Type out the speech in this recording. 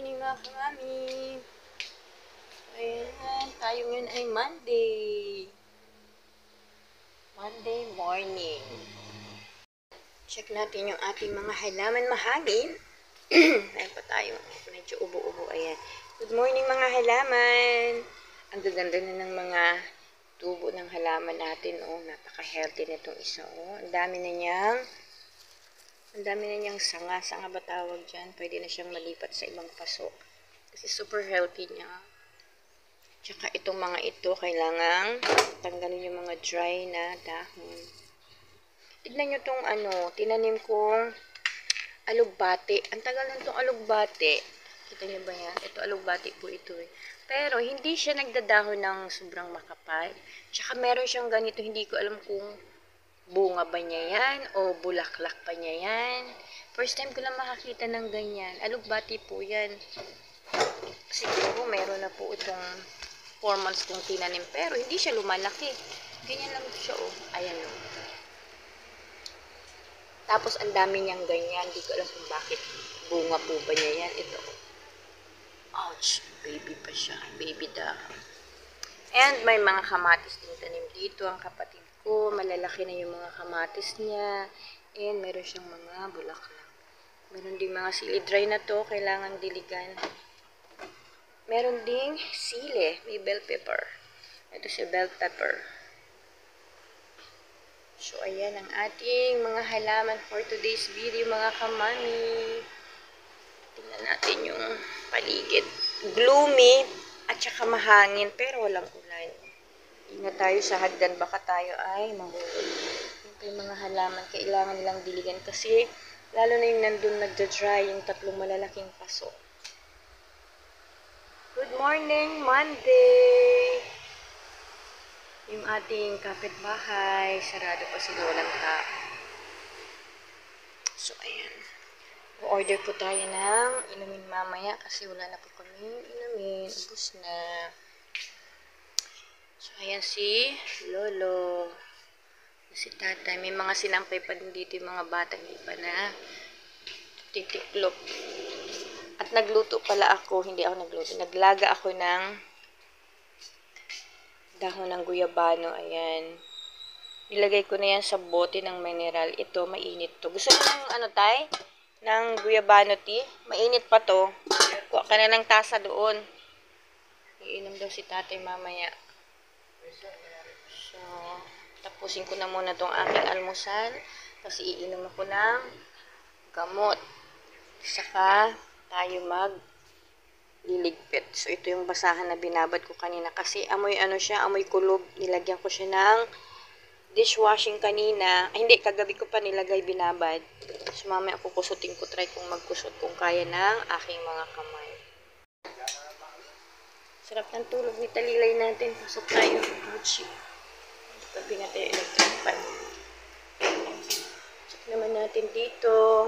morning mga kamami. Ayan, tayo ngayon ay Monday. Monday morning. Check natin yung ating mga halaman mahangin. Ayan pa tayo. Medyo ubo-ubo. Ayan. Good morning mga halaman. Ang gaganda na ng mga tubo ng halaman natin. Oh, napaka-healthy na itong isa. Oh, ang dami na niyang sanga. Sanga ba tawag dyan? Pwede na siyang malipat sa ibang paso. Kasi super healthy niya. Tsaka itong mga ito, kailangang tanggalin yung mga dry na dahon. Tignan nyo itong tinanim kong alugbati. Ang tagal na itong alugbati. Kita nyo ba yan? Ito alugbati po ito eh. Pero hindi siya nagdadahon ng sobrang makapal. Tsaka meron siyang ganito, hindi ko alam kung bunga ba niya yan o bulaklak pa niya yan. First time ko lang makakita ng ganyan. Alugbati po yan. Siguro meron na po itong 4 months kong tinanim. Pero hindi siya lumalaki. Ganyan lang siya oh. Ayan oh. Tapos ang dami niyang ganyan. Hindi ko alam kung bakit bunga po ba niya yan. Ito. Ouch. Baby pa siya. Baby daw. And may mga kamatis din tanim dito. Ang kapatid ko, malalaki na yung mga kamatis niya. And meron siyang mga bulaklak. Meron ding mga sili. Dry na to. Kailangan diligan. Meron ding sili. May bell pepper. Ito si bell pepper. So, ayan ang ating mga halaman for today's video, mga kamami. Tingnan natin yung paligid. Gloomy at saka mahangin, pero walang ulan. Ingat tayo sa hagdan, baka tayo ay mahulog. Yung mga halaman, kailangan nilang diligan kasi lalo na yung nandun nagda-dry, yung tatlong malalaking paso. Good morning, Monday! Yung ating kapitbahay, sarado pa sila, walang tao. So, ayan. O-order po tayo ng inumin mamaya kasi wala na po kami inumin. Ubus na. So, ayan si Lolo. Si Tatay. May mga sinampay pa din dito yung mga bata. Hindi pa na titiklop. At nagluto pala ako. Hindi ako nagluto. Naglaga ako ng dahon ng guyabano. Ayan. Nilagay ko na yan sa bote ng mineral. Ito, mainit to. Gusto mo ng tay? Ng guyabano tea. Mainit pa to. Kuha ka na ng tasa doon. Iinom daw si Tatay mamaya. So, tapusin ko na muna tong aking almusal. Kasi iinom ako ng gamot. Saka tayo liligpit. So, ito yung basahan na binabad ko kanina. Kasi amoy siya, amoy kulob. Nilagyan ko siya ng dishwashing kanina. Ay, hindi, kagabi ko pa nilagay binabad. So, mamaya kukusutin ko. Try kong magkusot kung kaya ng aking mga kamay. Sarap ng tulog ni Talilay natin. Pasok tayo. Gucci. Tabi natin yung electric fan. Check naman natin dito.